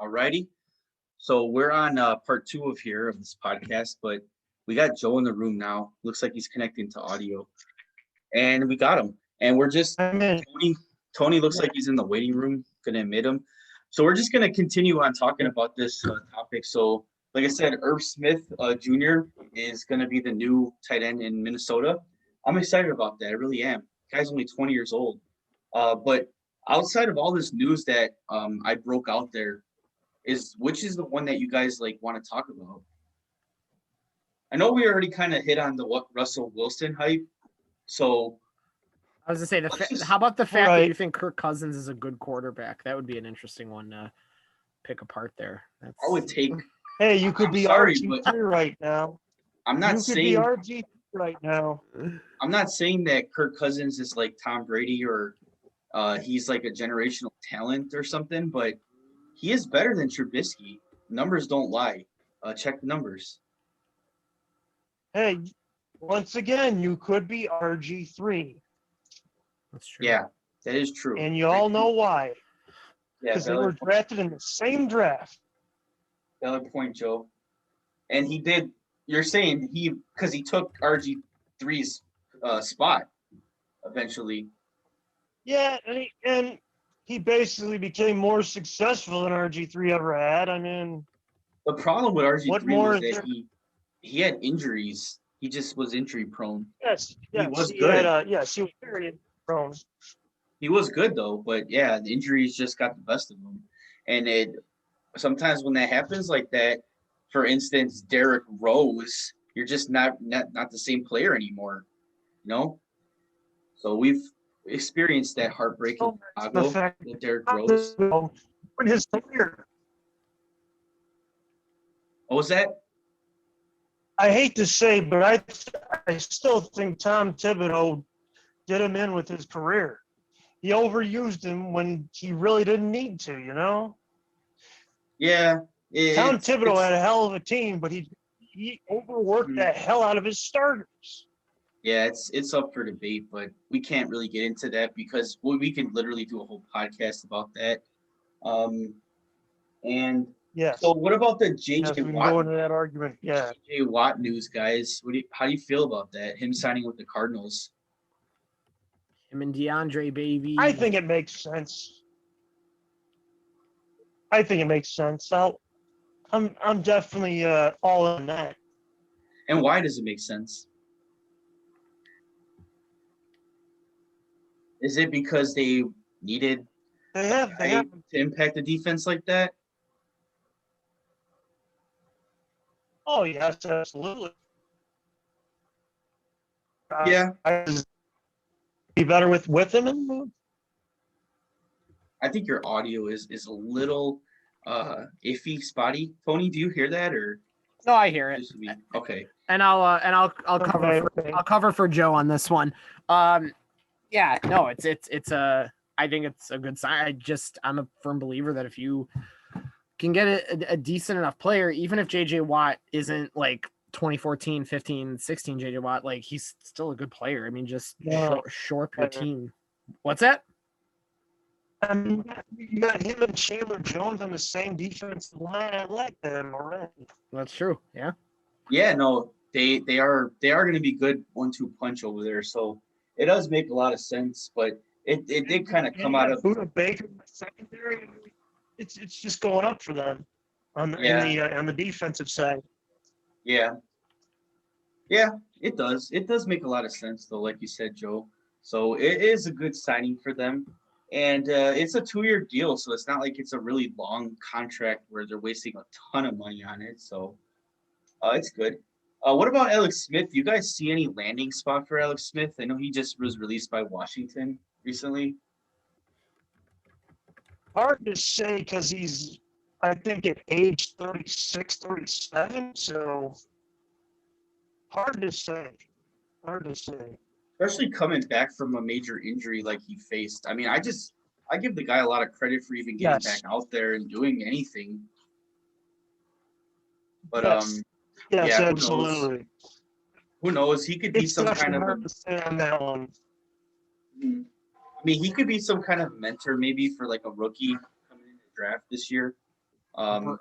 Alrighty. So we're on part two of this podcast, but we got Joe in the room now. Looks like he's connecting to audio, and we got him. And we're just I'm in. Tony looks like he's in the waiting room. Gonna admit him. So we're just gonna continue on talking about this topic. So, like I said, Irv Smith Jr. is gonna be the new tight end in Minnesota. I'm excited about that. I really am. Guy's only 20 years old. But outside of all this news that I broke out there, which is the one that you guys like want to talk about? I know we already kind of hit on the Russell Wilson hype. So I was gonna say how about the fact Right. that you think Kirk Cousins is a good quarterback? That would be an interesting one to pick apart there. I would take. Hey, you could I'm be sorry, RG3 right now. I'm You not could be saying. RG3 right now. I'm not saying that Kirk Cousins is like Tom Brady or he's like a generational talent or something, but he is better than Trubisky. Numbers don't lie. Check the numbers. Hey, once again, you could be RG3. That's true. Yeah, that is true. And you all know why. Yeah, Because they were drafted in the same draft. valid point, Joe. And he did. You're saying because he took RG3's spot eventually. Yeah, and he basically became more successful than RG3 ever had. I mean, The problem with RG3 What more was is that he had injuries. He just was injury prone. yes, was he good. had, he was very prone. He was good though, but yeah, the injuries just got the best of him. And it sometimes when that happens like that, for instance, Derrick Rose, you're just not the same player anymore, you know. So we've experienced that heartbreak in The Chicago fact with Derrick Rose. in his career. What was that? I hate to say, but I still think Tom Thibodeau did him in with his career. He overused him when he really didn't need to, you know? Yeah. Tom Thibodeau had a hell of a team, but he overworked the hell out of his starters. Yeah, it's up for debate, but we can't really get into that because we can literally do a whole podcast about that. And Yes. so what about the Yes, we JJ can go Watt? into that argument. Yeah. JJ Watt news, guys. How do you feel about that? Him signing with the Cardinals? Him and DeAndre, baby. I think it makes sense. I'm definitely all in that. And why does it make sense? Is it because they needed They have to impact the defense like that? Oh yes, absolutely. Yeah. Be better with him and I think your audio is a little iffy, spotty. Tony, do you hear that or No, I hear it. just me? Okay. And I'll cover Okay. I'll cover for Joe on this one. Yeah, no, it's I think it's a good sign. I'm a firm believer that if you can get a decent enough player, even if JJ Watt isn't like 2014, 15, 16 JJ Watt, like he's still a good player. I mean, just shore up your team. What's that? I mean, you got him and Chandler Jones on the same defensive line. I like them already. That's true. Yeah. Yeah, no, they are going to be good 1-2 punch over there. So it does make a lot of sense, but it did kind of come out of Buda Baker in the secondary. It's just going up for them on the defensive side. Yeah, it does. It does make a lot of sense, though, like you said, Joe. So it is a good signing for them. And it's a 2-year deal, so it's not like it's a really long contract where they're wasting a ton of money on it. So it's good. What about Alex Smith? Do you guys see any landing spot for Alex Smith? I know he just was released by Washington recently. Hard to say because he's, I think, at age 36, 37. So hard to say. Especially coming back from a major injury like he faced. I mean, I give the guy a lot of credit for even getting back out there and doing anything. But yes, yeah, absolutely. Who knows? He could be some kind of hard to say on that one. I mean, he could be some kind of mentor maybe for like a rookie coming in the draft this year.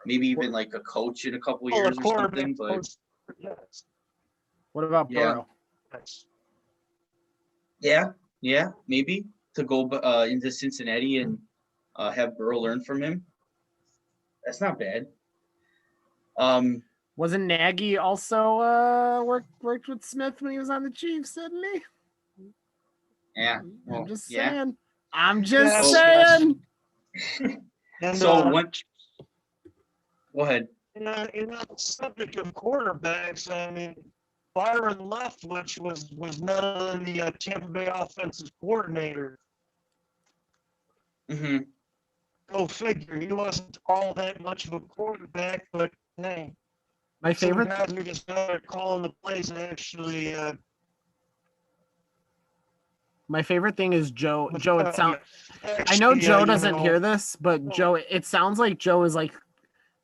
maybe even like a coach in a couple Oh, years the or quarterback something. But coach, yes. What about Yeah. Burrow? Yes. yeah, maybe to go into Cincinnati and have Burrow learn from him. That's not bad. Wasn't Nagy also worked with Smith when he was on the Chiefs, didn't he? Yeah. Well, I'm just yeah. saying. I'm just Yes, saying. And So what? Go ahead. on the subject of quarterbacks, I mean, Byron Leftwich was none other than the Tampa Bay offensive coordinator. Hmm. Go figure. He wasn't all that much of a quarterback, but hey, My some favorite. guys are just better at calling the plays and actually. My favorite thing is Joe. Joe, it sounds. I know actually, Joe doesn't hear this, but Joe, it sounds like Joe is like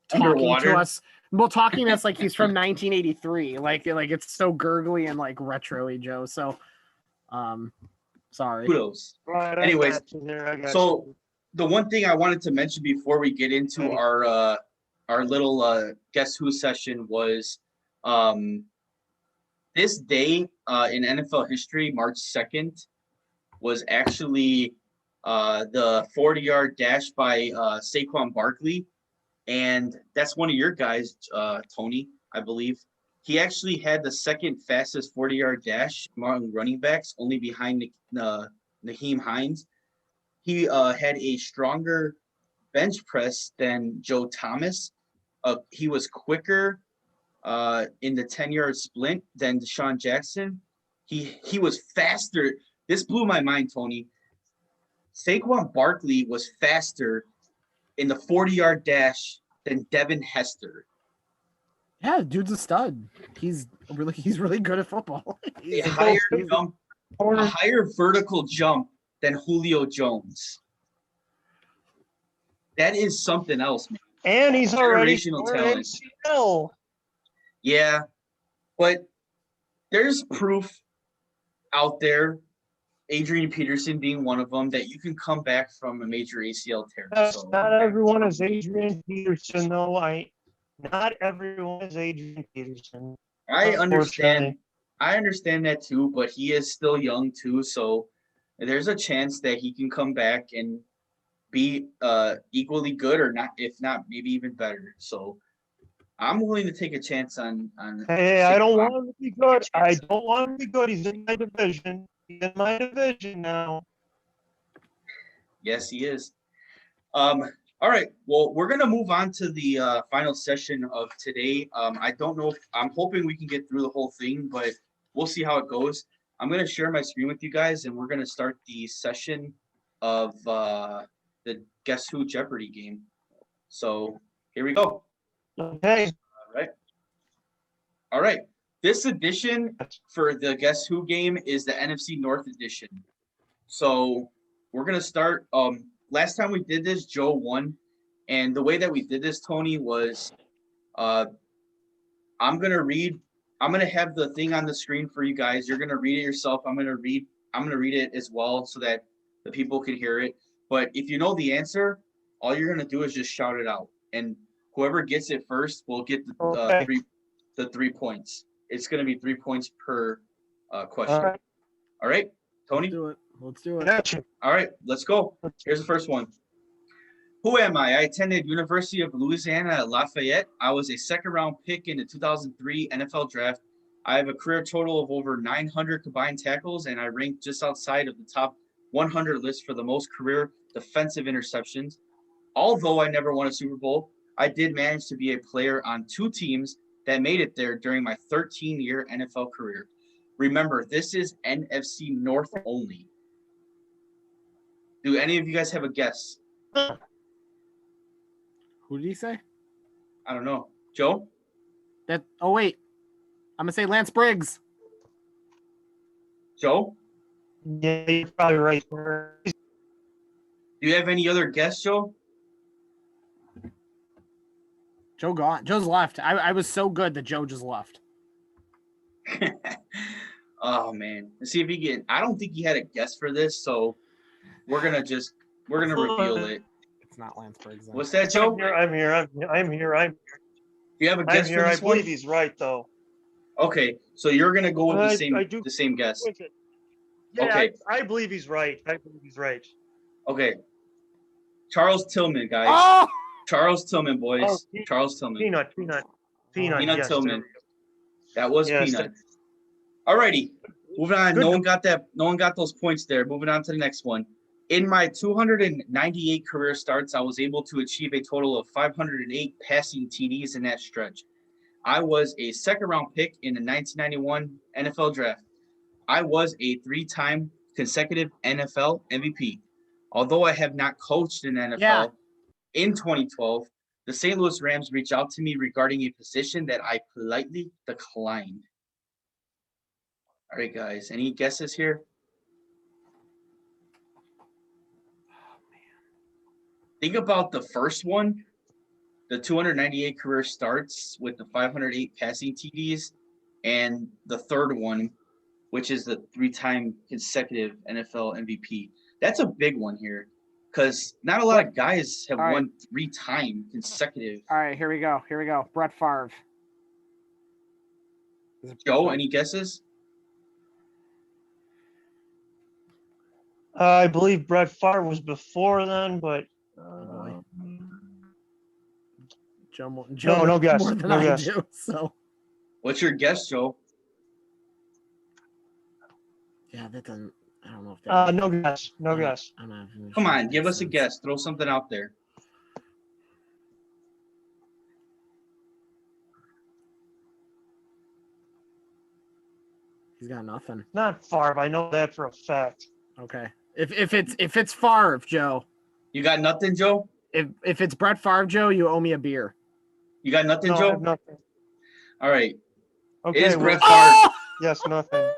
talking Underwater. to us. Well, talking to us like he's from 1983. Like it's so gurgly and like retro-y, Joe. So, sorry. Kudos. Right. Anyways, I got you there. I got so you. the one thing I wanted to mention before we get into our little guess who session was this day in NFL history, March 2nd, was actually the 40-yard dash by Saquon Barkley. And that's one of your guys, Tony, I believe. He actually had the second fastest 40-yard dash among running backs, only behind Naheem Hines. He had a stronger bench press than Joe Thomas. He was quicker in the 10-yard sprint than Deshaun Jackson. He was faster. This blew my mind, Tony. Saquon Barkley was faster in the 40-yard dash than Devin Hester. Yeah, dude's a stud. He's really good at football. A higher vertical jump than Julio Jones. That is something else, man. And he's already Generational for talent. ACL. Yeah, but there's proof out there, Adrian Peterson being one of them, that you can come back from a major ACL tear. So. Not everyone is Adrian Peterson, though. Not everyone is Adrian Peterson. I understand that too, but he is still young too, so there's a chance that he can come back and be equally good, or not, if not maybe even better. So I'm willing to take a chance on Hey, I don't want him to be good. I don't want him to be good. He's in my division. He's in my division now. Yes, he is. All right. Well, we're gonna move on to the final session of today. I don't know if I'm hoping we can get through the whole thing, but we'll see how it goes. I'm gonna share my screen with you guys, and we're gonna start the session of the Guess Who Jeopardy game. So here we go. Okay. All right. This edition for the Guess Who game is the NFC North edition. So we're gonna start. Last time we did this, Joe won, and the way that we did this, Tony, was I'm gonna have the thing on the screen for you guys. You're gonna read it yourself. I'm gonna read it as well so that the people can hear it. But if you know the answer, all you're gonna do is just shout it out, and whoever gets it first will get the 3 points. It's gonna be 3 points per question. All right, Tony. Let's do it. Gotcha. All right, let's go. Here's the first one. Who am I? I attended University of Louisiana at Lafayette. I was a second-round pick in the 2003 NFL Draft. I have a career total of over 900 combined tackles, and I ranked just outside of the top 100 list for the most career defensive interceptions. Although I never won a Super Bowl, I did manage to be a player on 2 teams that made it there during my 13-year NFL career. Remember, this is NFC North only. Do any of you guys have a guess? Who did he say? I don't know. Joe? Oh, wait. I'm going to say Lance Briggs. Joe? Yeah, you're probably right. Do you have any other guess, Joe? Joe gone. Joe's left. I was so good that Joe just left. Oh, man. Let's see if he I don't think he had a guess for this, so we're gonna reveal it. not Lance Briggs. Then. What's that, Joe? I'm here. Do you have a I'm guess here. for I this one? believe he's right, though. Okay, so you're gonna go with I do the same guess. with it. Yeah, Okay. I believe he's right. Okay. Charles Tillman, guys. Oh, Charles Tillman, boys. Oh, Charles Tillman. Peanut. Peanut Yes, Tillman. there That was Yes, Peanut. Alrighty. Moving on. Good. No one got that. No one got those points there. Moving on to the next one. In my 298 career starts, I was able to achieve a total of 508 passing TDs in that stretch. I was a second-round pick in the 1991 NFL Draft. I was a 3-time consecutive NFL MVP. Although I have not coached in the NFL, in 2012, the St. Louis Rams reached out to me regarding a position that I politely declined. All right, guys, any guesses here? Think about the first one, the 298 career starts with the 508 passing TDs, and the third one, which is the 3-time consecutive NFL MVP. That's a big one here because not a lot of guys have won 3-time consecutive. all right. Here we go. Brett Favre. Joe, any guesses? I believe Brett Favre was before then, but Joe no guess. More than No I guess. do, so What's your guess, Joe? yeah, that doesn't. I don't know if that. No guess. No guess. I'm not even Come sure on, if give that us a sense. guess. Throw something out there. He's got nothing. Not Favre. I know that for a fact. Okay. If it's Favre, Joe. You got nothing, Joe? If it's Brett Favre, Joe, you owe me a beer. You got nothing, No, I Joe? have nothing. All right. Okay. It is well, Brett Favre. Oh! Yes, nothing.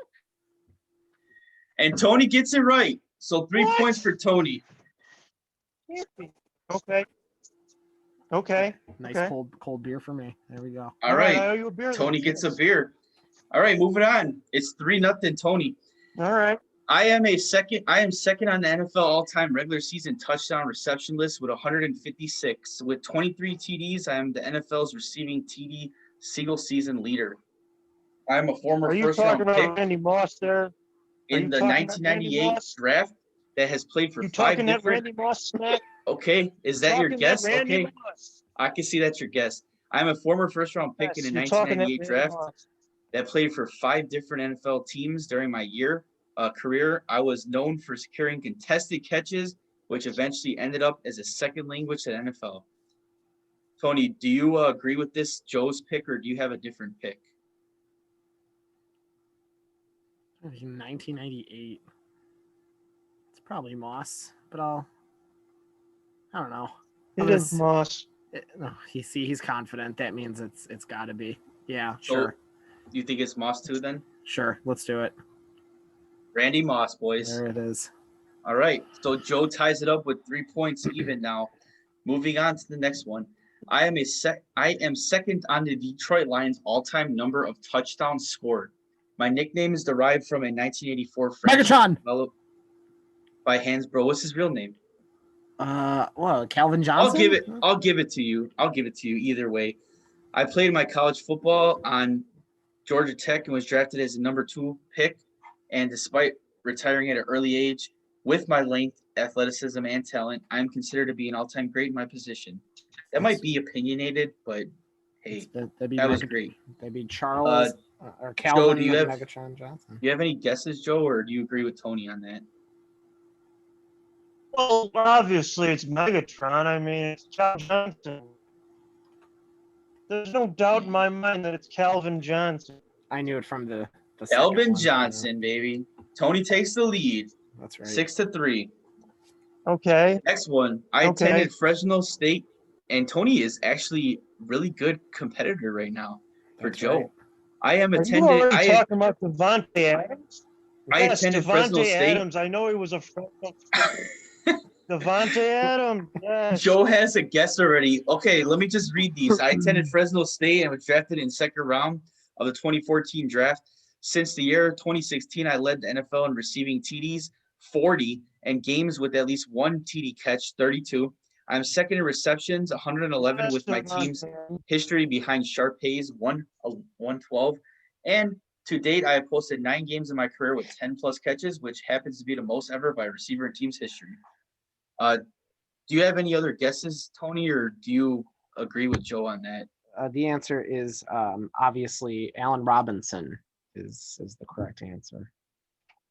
And Tony gets it right. So 3 What? points for Tony. Okay. Nice Okay. cold beer for me. There we go. All right. I owe you a beer. Tony then. gets a beer. All right, moving on. It's 3-0, Tony. All right. I am second on the NFL all-time regular season touchdown reception list with 156. With 23 TDs, I am the NFL's receiving TD single season leader. I am a former Are you first-round talking pick about Randy Moss there? in you the talking about Randy 1998 Moss? draft that has played for You 5 talking that different. Randy Moss snack? Okay, is that your Talking guess? Randy Okay, Moss. I can see that's your guess. I'm a former first-round pick in the Yes, you're talking that 1998 Randy draft Moss. that played for 5 different NFL teams during my career. I was known for securing contested catches, which eventually ended up as a second language to the NFL. Tony, do you agree with this Joe's pick, or do you have a different pick? 1998. It's probably Moss, but I don't know. It is Moss. No, he's confident. That means it's got to be. Yeah, So, sure. Do you think it's Moss too then? Sure, let's do it. Randy Moss, boys. There it is. All right. So Joe ties it up with 3 points even now. Moving on to the next one. I am second on the Detroit Lions all-time number of touchdowns scored. My nickname is derived from a 1984 franchise Megatron. developed by Hansbrough. What's his real name? Well, Calvin Johnson. I'll give it to you either way. I played my college football on Georgia Tech and was drafted as a number 2 pick. And despite retiring at an early age, with my length, athleticism, and talent, I'm considered to be an all-time great in my position. That might be opinionated, but hey, that was great. That'd be Charles or Calvin Joe, do you have Megatron Johnson. Do you have any guesses, Joe, or do you agree with Tony on that? Well, obviously it's Megatron. I mean, it's Calvin Johnson. There's no doubt in my mind that it's Calvin Johnson. I knew it from the Calvin second one. Johnson, baby. Tony takes the lead, That's right. 6-3. Okay. Next one, I attended Fresno State, and Tony is actually really good competitor right now for That's Joe. right. I am Are you attended. already talking about Devontae Adams? I Yes, attended Fresno Devontae State. Adams. I know he was a Fresno State. Devontae Adams. Yes. Joe has a guess already. Okay, let me just read these. I attended Fresno State and was drafted in second round of the 2014 draft. Since the year 2016, I led the NFL in receiving TDs, 40, and games with at least one TD catch, 32. I'm second in receptions, 111 with my team's history behind Sharpay's 112. And to date, I have posted 9 games in my career with 10 plus catches, which happens to be the most ever by a receiver in team's history. Do you have any other guesses, Tony, or do you agree with Joe on that? The answer is obviously Allen Robinson is the correct answer.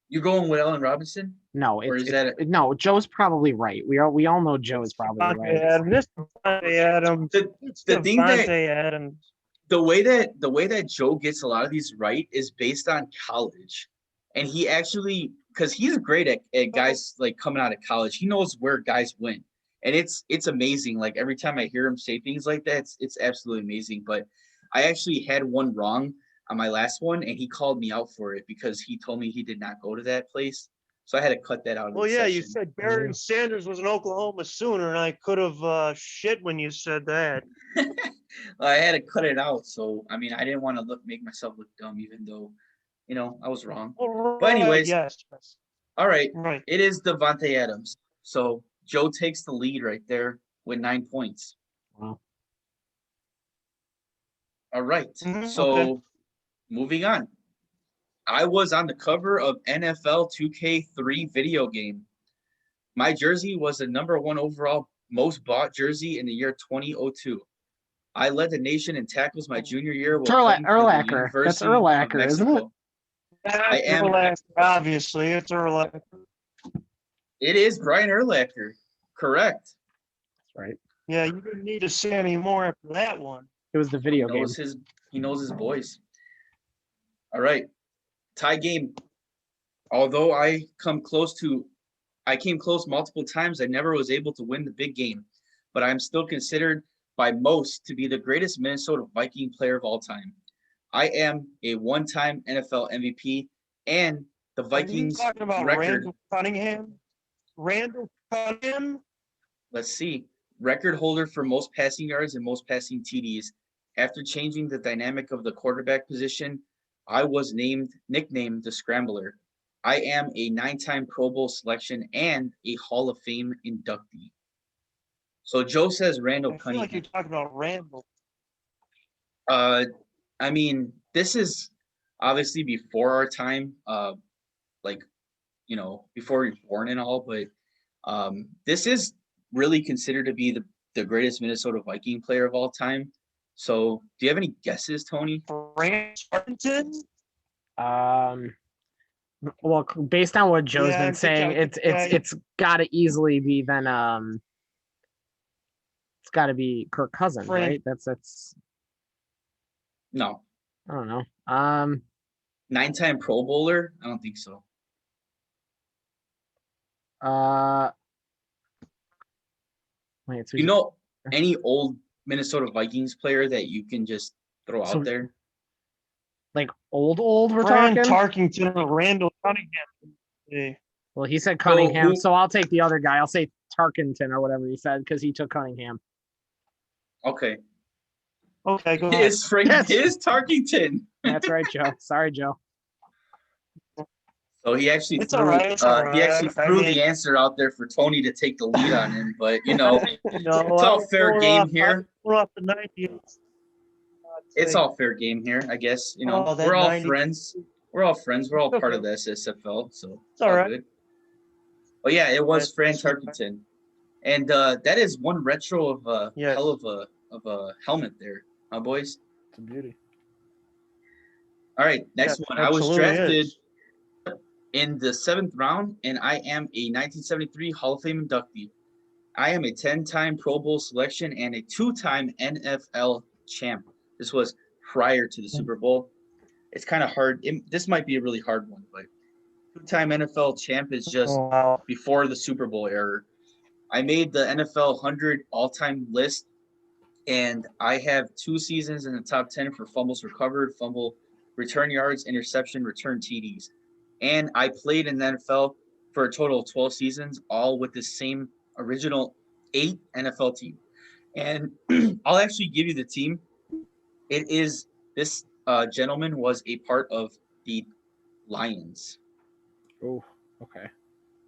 You're going with Allen Robinson? No, Or is that no. Joe's probably right. We all know Joe is probably right. This Devontae Adams. the thing that Adams. the way that Joe gets a lot of these right is based on college, and he actually, because he's great at guys like coming out of college, he knows where guys went, and it's amazing. Like every time I hear him say things like that, it's absolutely amazing. But I actually had one wrong on my last one, and he called me out for it because he told me he did not go to that place. So I had to cut that out. Well, yeah, you said Barry Sanders was an Oklahoma Sooner, and I could have shit when you said that. I had to cut it out. So I mean, I didn't want to make myself look dumb, even though, I was wrong. But anyways, yes. All right. Right. It is Devontae Adams. So Joe takes the lead right there with 9 points. Wow. All right. Mhm, So okay. moving on. I was on the cover of NFL 2K3 video game. My jersey was the #1 overall most bought jersey in the year 2002. I led the nation in tackles my junior year. It's Urlacher. That's Urlacher, isn't it? I am. Urlacher, obviously, it's Urlacher. It is Brian Urlacher. Correct. That's right. Yeah, you didn't need to say any more after that one. It was the video game. He knows his boys. All right. Tie game. Although I came close multiple times, I never was able to win the big game, but I'm still considered by most to be the greatest Minnesota Viking player of all time. I am a one-time NFL MVP, and the Vikings Are you talking about record. Randall Cunningham? Randall Cunningham? Let's see. Record holder for most passing yards and most passing TDs. After changing the dynamic of the quarterback position, I was nicknamed the Scrambler. I am a 9-time Pro Bowl selection and a Hall of Fame inductee. So Joe says Randall I feel Cunningham. like you're talking about Randall. I mean, this is obviously before our time, before we were born and all, but this is really considered to be the greatest Minnesota Viking player of all time. So do you have any guesses, Tony? Rand Spartan? Well, based on what Joe's Yeah, been saying, it's got to easily be then it's got to be Kirk Cousins, right? That's No. I don't know. 9-time Pro Bowler? I don't think so. Wait, so You know any old Minnesota Vikings player that you can just throw out there? like old we're Rand talking? Tarkington or Randall Cunningham. Yeah. Well, he said Cunningham, who- so I'll take the other guy. I'll say Tarkenton or whatever he said because he took Cunningham. Okay. Okay, go It ahead. is Tarkington. That's right, Joe. Sorry, Joe. So he actually It's threw, all right, it's all he actually right. I threw mean- the answer out there for Tony to take the lead on him, but No, it's all fair game here. We're off the 90s. It's all fair game here, I guess. Oh, that we're all 90 friends. We're all friends. We're all part of the SSFL, so It's all right. good. But yeah, it was Fran That's all right. Tarkenton, and that is one retro of a Yes. hell of a helmet there, huh, boys? It's a beauty. All right, next Yeah, one. I was absolutely drafted is. in the 7th round, and I am a 1973 Hall of Fame inductee. I am a 10-time Pro Bowl selection and a 2-time NFL champ. This was prior to the Super Bowl. It's kind of hard. This might be a really hard one, but 2-time NFL champ is just Oh, wow. before the Super Bowl era. I made the NFL 100 all-time list, and I have 2 seasons in the top 10 for fumbles recovered, fumble return yards, interception, return TDs. And I played in the NFL for a total of 12 seasons, all with the same original 8 NFL team. And I'll actually give you the team. It is this gentleman was a part of the Lions. Oh, okay.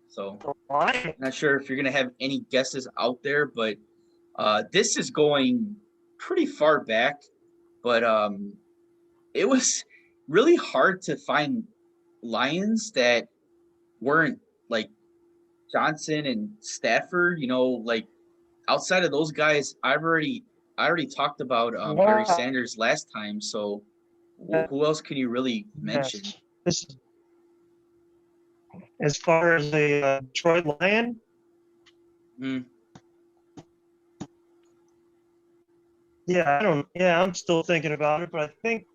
So Why? Not sure if you're gonna have any guesses out there, but this is going pretty far back. But it was really hard to find Lions that weren't like Johnson and Stafford. Like outside of those guys, I already talked about Barry Wow. Sanders last time. So who else can you really mention? Yes. This, as far as a Detroit Lion, Hmm. yeah, I'm still thinking about it, but I think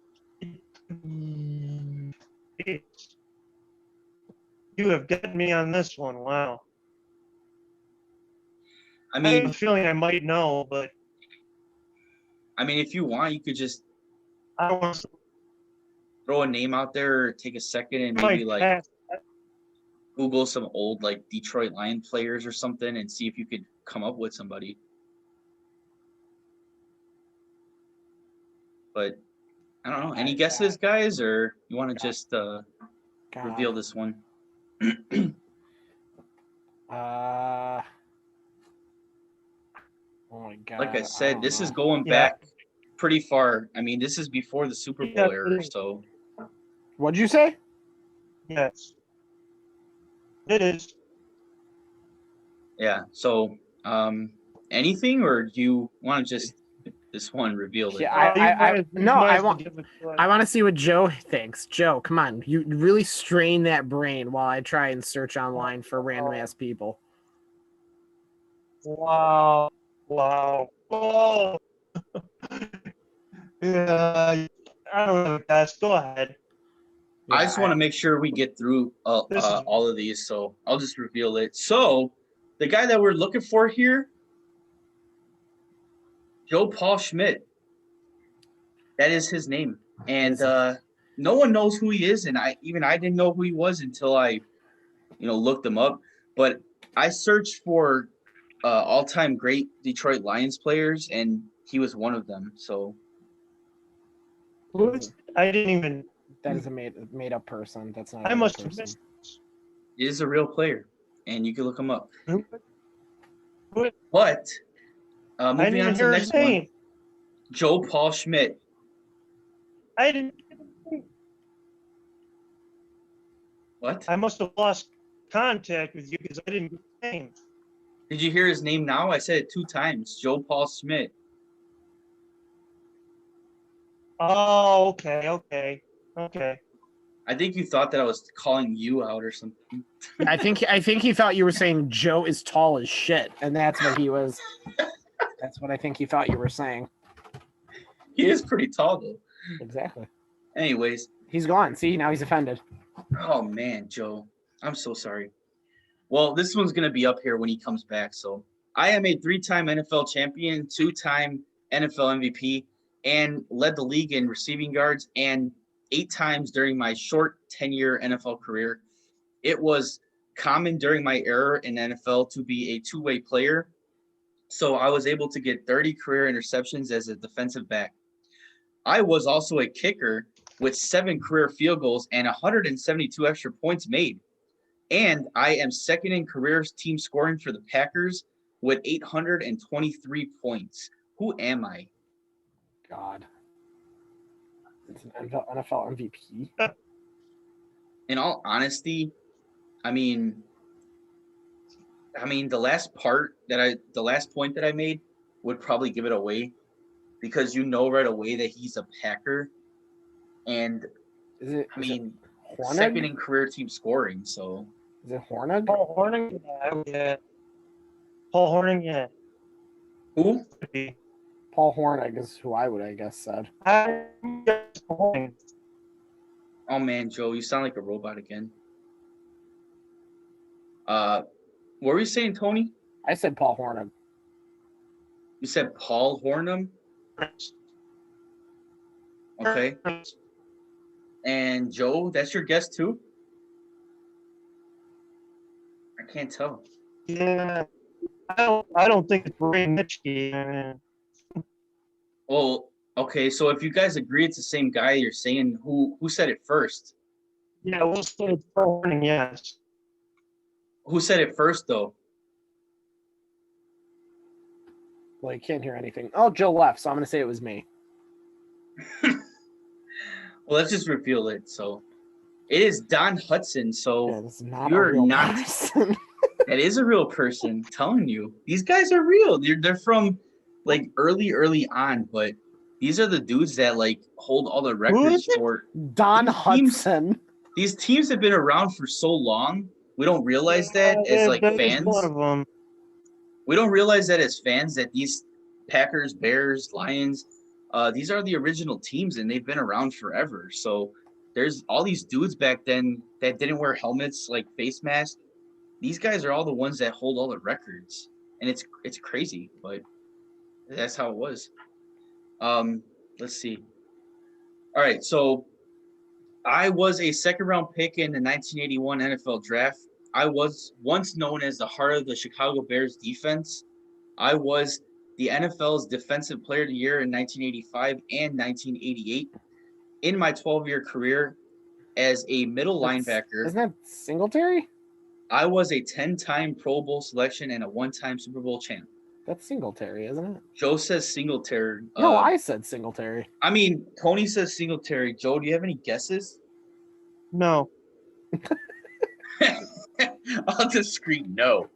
you have gotten me on this one. Wow. I I have mean, a feeling I might know, but if you want, you could just I don't want to. throw a name out there or take a second and maybe like Google some old like Detroit Lion players or something and see if you could come up with somebody. But I don't know. Any guesses, guys, or you want to just reveal this one? Oh my God. Like I said, this is know. going Yeah. back pretty far. This is before the Super Bowl Yeah, era, it is. so What'd you say? Yes, it is. yeah. So anything, or do you want to just this one reveal it? Yeah, You might as well give it to us. I want to see what Joe thinks. Joe, come on. You really strain that brain while I try and search online for random ass people. Wow. Oh. Yeah, I don't know, guys. Go ahead. I just want to make sure we get through all of these, so I'll just reveal it. So, the guy that we're looking for here, Joe Paul Schmidt. That is his name, and no one knows who he is, and I didn't know who he was until I, looked him up. But I searched for all-time great Detroit Lions players, and he was one of them. So, I didn't even. That is a made up person. That's not. I must have missed. he is a real player, and you can look him up. Who? But I didn't moving on even to the hear next his name. one, Joe Paul Schmidt. I didn't. What? I must have lost contact with you because I didn't get his name. Did you hear his name now? I said it 2 times. Joe Paul Schmidt. Oh, okay. Oh, I think you thought that I was calling you out or something. I think he thought you were saying Joe is tall as shit, and that's what he was. That's what I think he thought you were saying. He is pretty tall, though. Exactly. Anyways. He's gone. See, now he's offended. Oh, man, Joe. I'm so sorry. Well, this one's going to be up here when he comes back. So I am a 3-time NFL champion, 2-time NFL MVP, and led the league in receiving yards and 8 times during my short 10-year NFL career. It was common during my era in NFL to be a two-way player. So I was able to get 30 career interceptions as a defensive back. I was also a kicker with 7 career field goals and 172 extra points made. And I am second in career team scoring for the Packers with 823 points. Who am I? God. It's an NFL MVP. In all honesty, the last point that I made would probably give it away because right away that he's a Packer. And Hornig? second in career team scoring, so. Is it Hornig? Paul Hornig? Yeah. Paul Hornig, yeah. Who? Paul Hornig is who I would, I guess, said. Oh man, Joe, you sound like a robot again. What were you saying, Tony? I said Paul Hornig. You said Paul Hornum? Okay. And Joe, that's your guess too? I can't tell. Yeah. I don't think it's Ray Mitchell. Well, okay, so if you guys agree it's the same guy, you're saying who said it first? Yeah, we'll say it's Paul Hornig, yes. Who said it first, though? Well, you can't hear anything. Oh, Joe left, so I'm going to say it was me. Well, let's just reveal it. So it is Don Hudson. So Yeah, this is not you're a real not. person. That is a real person. I'm telling you, these guys are real. They're from like early on, but these are the dudes that like hold all the records is it? for Don These teams- Hudson. these teams have been around for so long. We don't realize that as like that is fans. one of them. We don't realize that as fans that these Packers, Bears, Lions, these are the original teams and they've been around forever. So there's all these dudes back then that didn't wear helmets, like face masks. These guys are all the ones that hold all the records, and it's crazy, but that's how it was. Let's see. All right, so I was a second-round pick in the 1981 NFL Draft. I was once known as the heart of the Chicago Bears defense. I was the NFL's Defensive Player of the Year in 1985 and 1988. In my 12-year career as a middle linebacker, Isn't that Singletary? I was a 10-time Pro Bowl selection and a one-time Super Bowl champ. That's Singletary, isn't it? Joe says Singletary. No, I said Singletary. I mean, Tony says Singletary. Joe, do you have any guesses? No. I'll just scream no.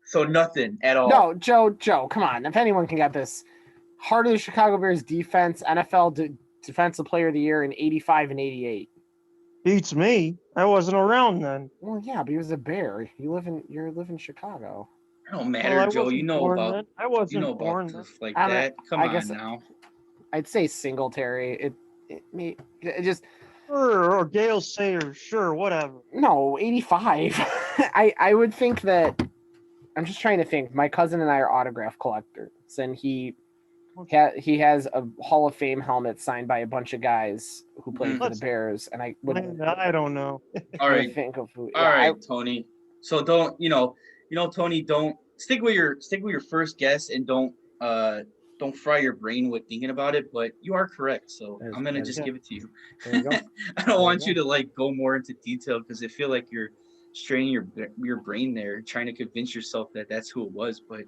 So nothing at all. No, Joe, come on. If anyone can get this. Heart of the Chicago Bears defense, NFL Defensive Player of the Year in 85 and 88. Beats me. I wasn't around then. Well, yeah, but he was a Bear. You live in Chicago. It don't matter, Well, I Joe. wasn't You know born about then. I wasn't born then. stuff like I mean, that. Come I on guess- now. I'd say Singletary. It just Sure, or Gale Sayers. Sure, whatever. no 85. I would think that. I'm just trying to think. My cousin and I are autograph collectors, and he has a Hall of Fame helmet signed by a bunch of guys who played for the Bears, and I would. I don't know. All right. Think of who. All right, Tony. So don't Tony, don't stick with your first guess and don't fry your brain with thinking about it. But you are correct, so I'm gonna just give it to you. There you go. I don't want you to like go more into detail because I feel like you're straining your brain there, trying to convince yourself that that's who it was, but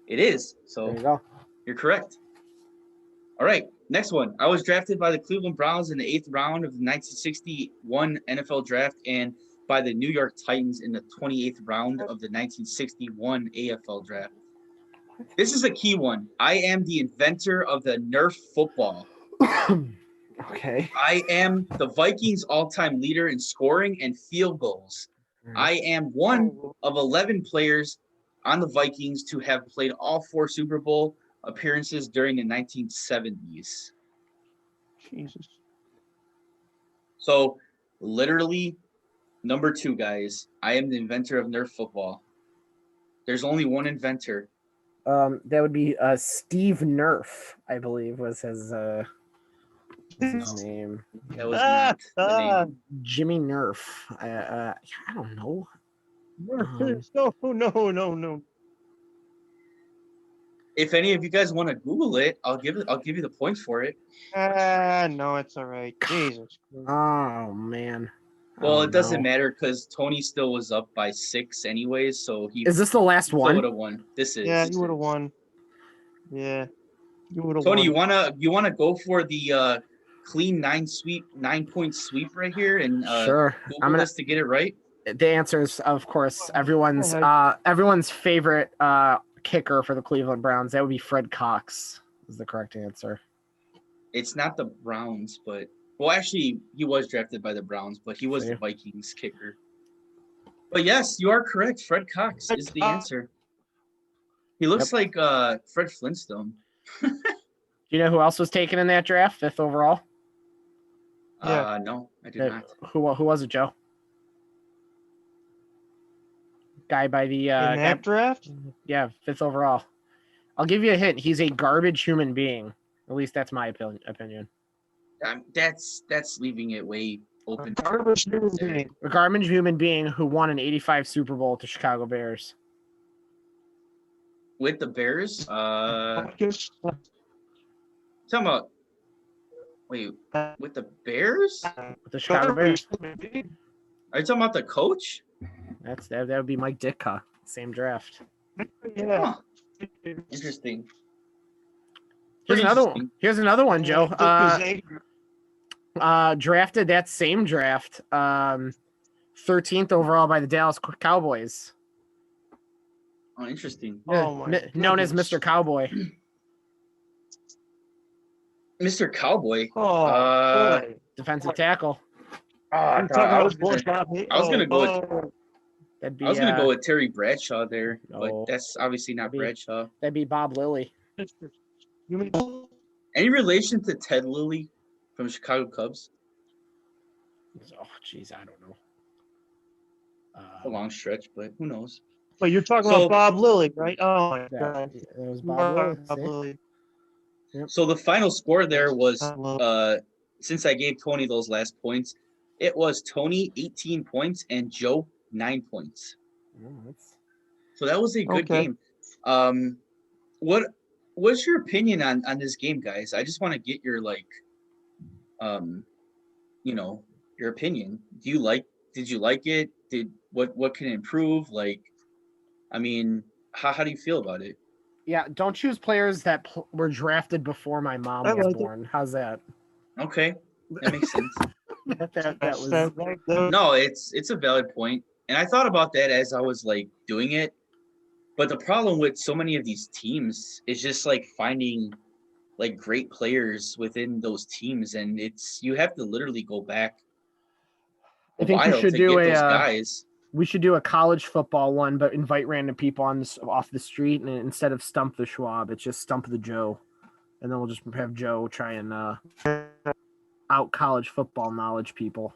it is. So There you go. you're correct. All right, next one. I was drafted by the Cleveland Browns in the 8th round of the 1961 NFL Draft and by the New York Titans in the 28th round of the 1961 AFL Draft. This is a key one. I am the inventor of the Nerf football. Okay. I am the Vikings' all-time leader in scoring and field goals. I am one of 11 players on the Vikings to have played all 4 Super Bowl appearances during the 1970s. Jesus. So, literally, number 2, guys. I am the inventor of Nerf football. There's only one inventor. That would be Steve Nerf, I believe, was his name. That was not the name. Jimmy Nerf. I don't know. No. If any of you guys want to Google it, I'll give you the points for it. No, it's all right. Jesus. Oh man. Well, it doesn't matter because Tony still was up by 6 anyways, so he Is this the last still one? would have won. This is. Yeah, you would have won. Yeah, you would have won. Tony, you wanna go for the clean 9-point sweep right here and Sure. Google this to get it right? The answer is, of course, everyone's favorite kicker for the Cleveland Browns. That would be Fred Cox. Is the correct answer. It's not the Browns, but well, actually, he was drafted by the Browns, but he was the Vikings kicker. But yes, you are correct. Fred Cox is the answer. He looks like Fred Flintstone. Do you know who else was taken in that draft, 5th overall? Yeah. No, I do not. Who was it, Joe? Guy by the In that draft? yeah, 5th overall. I'll give you a hint. He's a garbage human being. At least that's my opinion. That's leaving it way open. Garbage human being. A garbage human being who won an 85 Super Bowl with the Chicago Bears. With the Bears? Just Talking about with the Bears? With the Chicago Bears. Are you talking about the coach? that would be Mike Ditka, same draft. Yeah. Huh, interesting. Here's Pretty another interesting. one. Here's another one, Joe. Dick was eight. Drafted that same draft, 13th overall by the Dallas Cowboys. Oh, interesting. Oh, my Known as goodness. Mr. Cowboy. Mr. Cowboy. Oh, boy. Defensive tackle. I'm talking I was about gonna, Boy I was gonna go with- oh, That'd be, I was gonna go with Terry Bradshaw there, no. but that's obviously not That'd be- Bradshaw. that'd be Bob Lilly. you mean Any relation to Ted Lilly from Chicago Cubs? Oh, jeez, I don't know. A long stretch, but who knows? But you're talking So- about Bob Lilly, right? Oh my That God. was Bob Bob Lilly. Lilly. So the final score there was, Bob Lilly. since I gave Tony those last points, it was Tony 18 points and Joe 9 points. So that was a good Okay. game. What's your opinion on this game, guys? I just want to get your your opinion. Did you like it? What can improve? How do you feel about it? Yeah, don't choose players that were drafted before my mom I was like it. born. How's that? Okay, that makes sense. that was No, it's a valid point. And I thought about that as I was doing it. But the problem with so many of these teams is just finding great players within those teams, and you have to literally go back I think we while should to do get those a guys. we should do a college football one, but invite random people off the street, and instead of Stump the Schwab, it's just Stump the Joe, and then we'll just have Joe try and out college football knowledge people.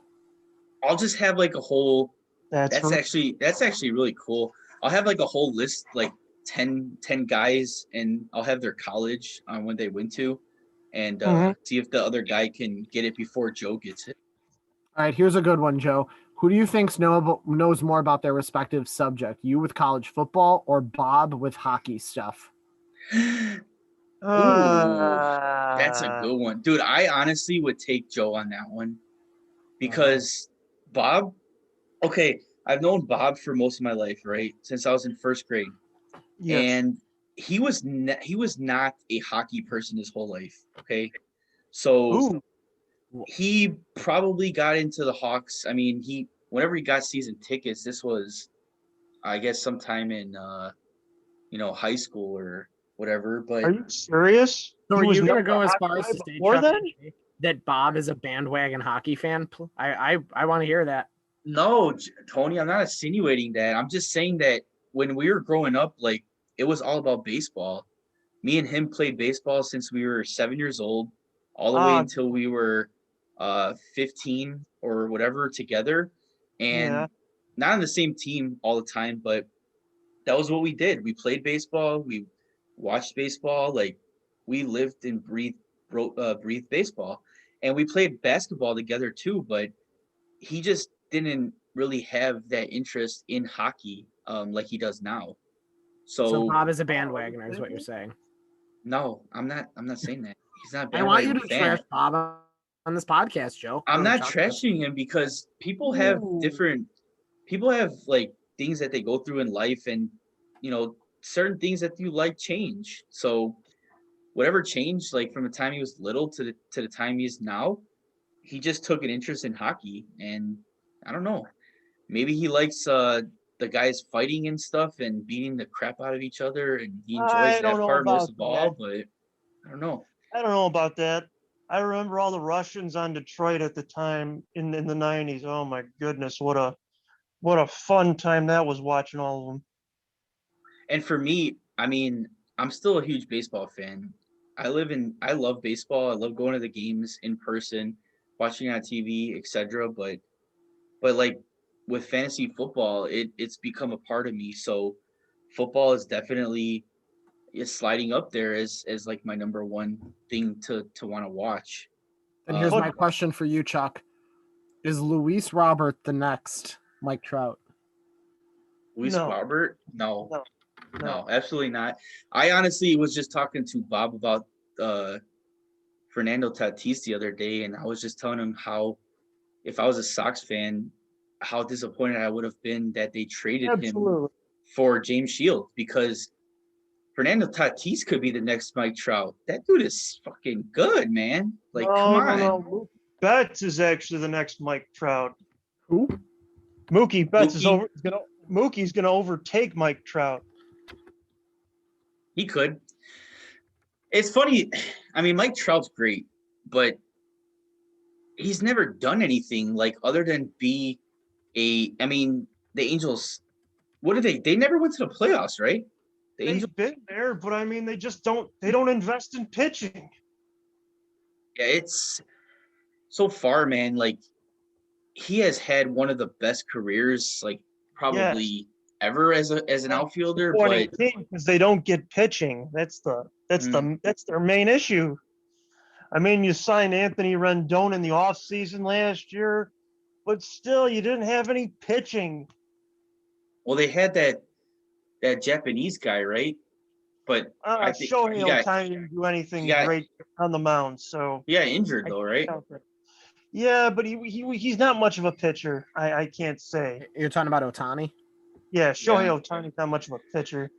I'll just have a whole. That's That's actually really cool. I'll have a whole list 10 guys, and I'll have their college on when they went to, and see if the other guy can get it before Joe gets it. All right, here's a good one, Joe. Who do you think knows more about their respective subject? You with college football or Bob with hockey stuff? Ooh, that's a good one. Dude, I honestly would take Joe on that one because Bob, okay, I've known Bob for most of my life, right? Since I was in first grade. Yes. And he was not a hockey person his whole life, okay? So Ooh. he probably got into the Hawks. I mean, whenever he got season tickets, this was, I guess, sometime in high school or whatever. But Are you serious? So He are was you going to never go a as hockey far as guy to state before Chuck, then? that Bob is a bandwagon hockey fan? I want to hear that. no, Tony, I'm not insinuating that. I'm just saying that when we were growing up, it was all about baseball. Me and him played baseball since we were 7 years old, all the way until we were 15 or whatever together, and Yeah. not on the same team all the time, but that was what we did. We played baseball, we watched baseball, we lived and breathed baseball, and we played basketball together too. But he just didn't really have that interest in hockey like he does now. So Bob is a bandwagoner, is what you're saying. No, I'm not saying that. He's not a I want you to bandwagon fan. trash Bob on this podcast, Joe. I'm not Chuck. trashing him because people have things that they go through in life, and certain things that you change. So whatever changed from the time he was little to the time he is now, he just took an interest in hockey. And I don't know, maybe he likes the guys fighting and stuff and beating the crap out of each other, and he enjoys I that don't know part most about of all. that. But I don't know. I don't know about that. I remember all the Russians on Detroit at the time in the 90s. Oh my goodness, what a fun time that was watching all of them. And for me, I mean, I'm still a huge baseball fan. I love baseball. I love going to the games in person, watching on TV, etc. But with fantasy football, it's become a part of me. So football is definitely sliding up there as my number one thing to want to watch. And here's my question for you, Chuck. Is Luis Robert the next Mike Trout? Luis No. Robert? No, No. absolutely not. I honestly was just talking to Bob about Fernando Tatis the other day, and I was just telling him how if I was a Sox fan, how disappointed I would have been that they traded him Absolutely. for James Shields, because Fernando Tatis could be the next Mike Trout. That dude is fucking good, man. Like, come on. No. Betts is actually the next Mike Trout. Who? Mookie Betts Mookie? Mookie's gonna overtake Mike Trout. He could. It's funny. I mean, Mike Trout's great, but he's never done anything like other than be I mean, the Angels. What did they? They never went to the playoffs, right? The Angels. They've been there, but I mean, they just don't. They don't invest in pitching. Yeah, it's so far, man. Like, he has had one of the best careers, like probably ever as an outfielder. But Because they don't get pitching. That's their main issue. I mean, you signed Anthony Rendon in the offseason last year, but still, you didn't have any pitching. well, they had that Japanese guy, right? But I think Shohei he got Ohtani didn't do anything he got- great on the mound, so injured though, right? yeah, but he's not much of a pitcher. I can't say. You're talking about Ohtani? Yeah, Shohei Ohtani's not much of a pitcher.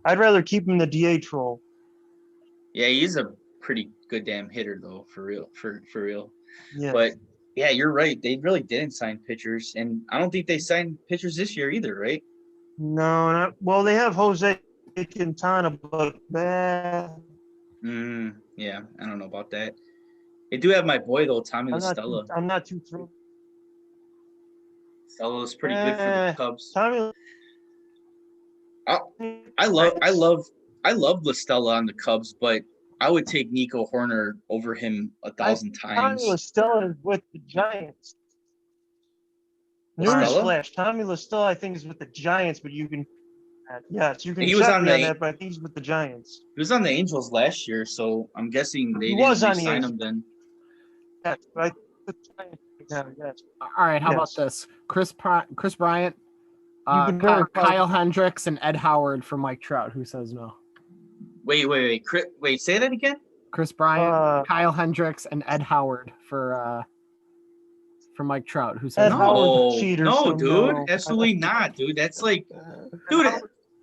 I'd rather keep him the DH role. Yeah, he's a pretty good damn hitter though, for real, for real. Yeah, But yeah, you're right. They really didn't sign pitchers, and I don't think they signed pitchers this year either, right? no, well, they have Jose Quintana, but Yeah, I don't know about that. They do have my boy though, Tommy LaStella. I'm not too thrilled. Stella's pretty good for the Cubs. Tommy, I love LaStella on the Cubs, but I would take Nico Horner over him 1,000 times. Tommy LaStella is with the Giants. Newsflash: Tommy LaStella, I think, is with the Giants, but you can, yes, you can. He was check on me the- that, but I think he's with the Giants. He was on the Angels last year, so I'm guessing they He didn't was on the sign Angels. him then. Yes, but I think the Giants. Yes. All right, how about Yes. this? Chris Bryant, can verify- Kyle Hendricks, and Ed Howard for Mike Trout. Who says no? Wait, say that again? Chris Bryant, Kyle Hendricks, and Ed Howard for Mike Trout. Who says Ed no? Howard's a cheater, No, so dude, no. absolutely not, dude. That's like, dude,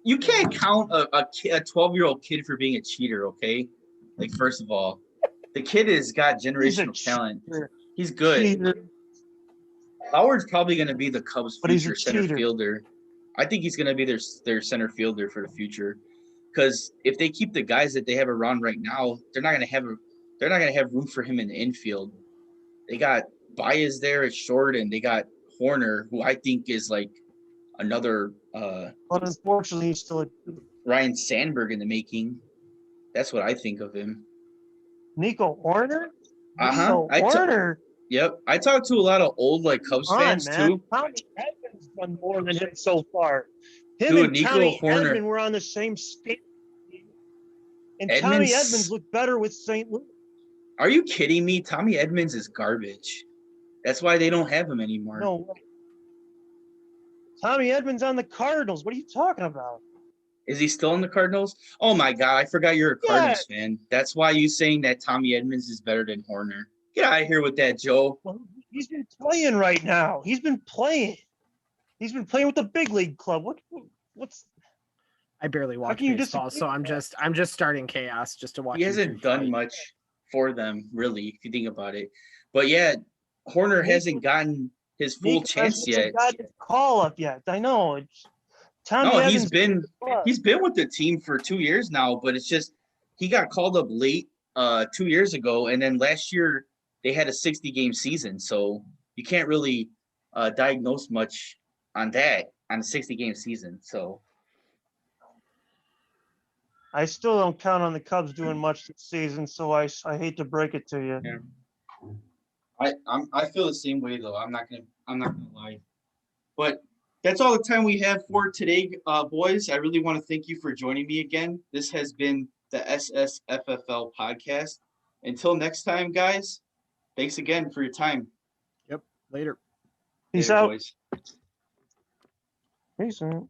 you can't count a 12-year-old kid for being a cheater, okay? Like, first of all, the kid has got generational talent. He's good. Cheater. Howard's probably going to be the Cubs' But he's a future center cheater. fielder. I think he's going to be their center fielder for the future. Because if they keep the guys that they have around right now, they're not going to have room for him in the infield. They got Baez there at short, and they got Horner, who I think is like another But unfortunately, he's still Ryan Sandberg in the making. That's what I think of him. Nico Horner. Uh-huh. Horner. Yep. I talked to a lot of old like Cubs fans too. Tommy Edmonds done more than him so far. Him Dude, and Nico Tommy Horner- Edmonds were on the same stage. And Edmonds- Tommy Edmonds looked better with St. Louis. Are you kidding me? Tommy Edmonds is garbage. That's why they don't have him anymore. No way. Tommy Edmonds on the Cardinals. What are you talking about? Is he still in the Cardinals? Oh my God, I forgot you're a Cardinals fan. That's why you saying that Tommy Edmonds is better than Horner. Get out of here with that, Joe. Well, he's been playing right now. He's been playing. He's been playing with the big league club. What's I barely watch can you baseball, disagree so with I'm just starting chaos just to watch. He hasn't YouTube done fight. much for them, really, if you think about it. But yeah, Horner hasn't gotten his full chance yet. Got his call up yet? I know. Tommy No, Edmonds he's been with the team for 2 years now, but it's just he got called up late 2 years ago, and then last year they had a 60-game season, so you can't really diagnose much on that on a 60-game season. So I still don't count on the Cubs doing much this season, so I hate to break it to you. Yeah. I feel the same way though. I'm not gonna lie, but that's all the time we have for today, boys. I really want to thank you for joining me again. This has been the SSFFL podcast. Until next time, guys. Thanks again for your time. Yep. Later. Peace Later, out. boys. Peace out.